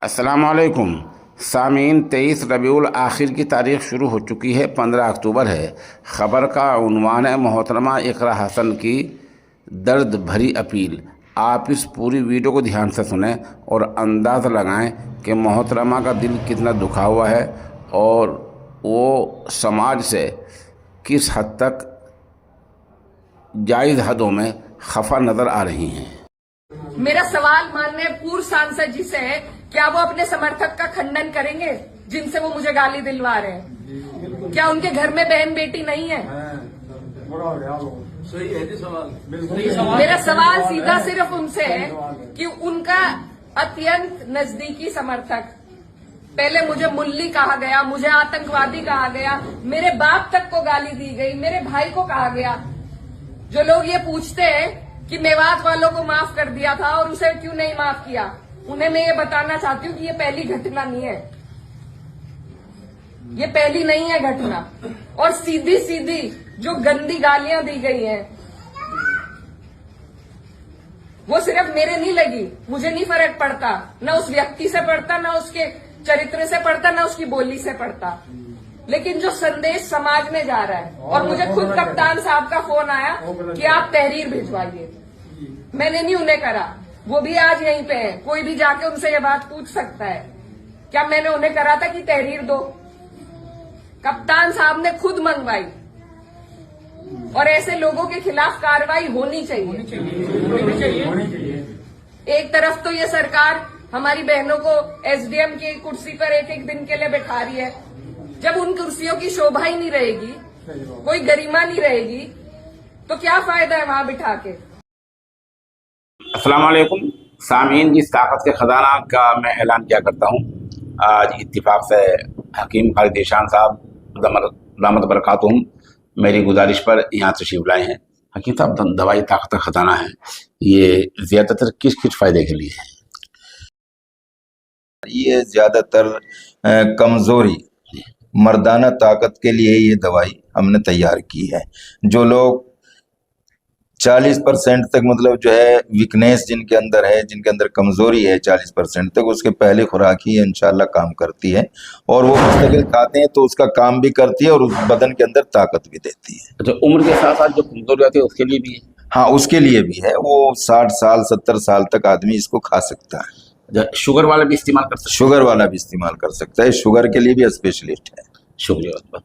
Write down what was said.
अस्सलामुअलैकुम सामीन। 23 रबीउल आखिर की तारीख़ शुरू हो चुकी है, 15 अक्टूबर है। ख़बर का उन्वान है मोहतरमा इकरा हसन की दर्द भरी अपील। आप इस पूरी वीडियो को ध्यान से सुनें और अंदाज़ा लगाएं कि मोहतरमा का दिल कितना दुखा हुआ है और वो समाज से किस हद तक जायज़ हदों में खफा नज़र आ रही हैं। मेरा सवाल माननीय पूर्व सांसद जी से है, क्या वो अपने समर्थक का खंडन करेंगे जिनसे वो मुझे गाली दिलवा रहे हैं? क्या उनके घर में बहन बेटी नहीं है? मेरा सवाल सीधा सिर्फ उनसे है कि उनका अत्यंत नजदीकी समर्थक, पहले मुझे मुल्ली कहा गया, मुझे आतंकवादी कहा गया, मेरे बाप तक को गाली दी गई, मेरे भाई को कहा गया। जो लोग ये पूछते हैं कि मेवात वालों को माफ कर दिया था और उसे क्यों नहीं माफ किया, उन्हें मैं ये बताना चाहती हूँ कि ये पहली घटना नहीं है, ये पहली नहीं है घटना। और सीधी सीधी जो गंदी गालियां दी गई हैं वो सिर्फ मेरे नहीं लगी, मुझे नहीं फर्क पड़ता, न उस व्यक्ति से पड़ता, न उसके चरित्र से पड़ता, न उसकी बोली से पड़ता, लेकिन जो संदेश समाज में जा रहा है। और मुझे खुद कप्तान साहब का फोन आया कि आप तहरीर भिजवाइए, मैंने नहीं उन्हें करा, वो भी आज यहीं पे है, कोई भी जाके उनसे ये बात पूछ सकता है। क्या मैंने उन्हें करा था कि तहरीर दो? कप्तान साहब ने खुद मंगवाई। और ऐसे लोगों के खिलाफ कार्रवाई होनी चाहिए। एक तरफ तो ये सरकार हमारी बहनों को एसडीएम की कुर्सी पर एक एक दिन के लिए बैठा रही है, जब उन कुर्सियों की शोभा ही नहीं रहेगी, कोई गरिमा नहीं रहेगी, तो क्या फायदा है वहां बिठा के। अस्सलाम वालेकुम सामीन, जिस ताकत के ख़जाना का मैं ऐलान किया करता हूँ, आज इत्तिफाक से हकीम खालिद ईशान साहब दामद बरकातुहुम मेरी गुजारिश पर यहाँ तशरीफ लाए हैं। हकीम साहब, दवाई ताकत का ख़जाना है, ये ज़्यादातर किस किस फ़ायदे के लिए है? ये ज़्यादातर कमज़ोरी, मर्दाना ताकत के लिए ये दवाई हमने तैयार की है। जो लोग 40% तक मतलब जो है वीकनेस जिनके अंदर है, जिनके अंदर कमज़ोरी है 40% तक, उसके पहले खुराक ही इंशाल्लाह काम करती है और वो मुस्तकिल खाते हैं तो उसका काम भी करती है और उस बदन के अंदर ताकत भी देती है। अच्छा, उम्र के साथ साथ जो कमज़ोरी आती है उसके लिए भी है? हाँ, उसके लिए भी है। वो 60 साल 70 साल तक आदमी इसको खा सकता है। शुगर वाला भी इस्तेमाल कर सकते हैं? शुगर वाला भी इस्तेमाल कर सकता है, शुगर के लिए भी स्पेशलिस्ट है। शुक्रिया।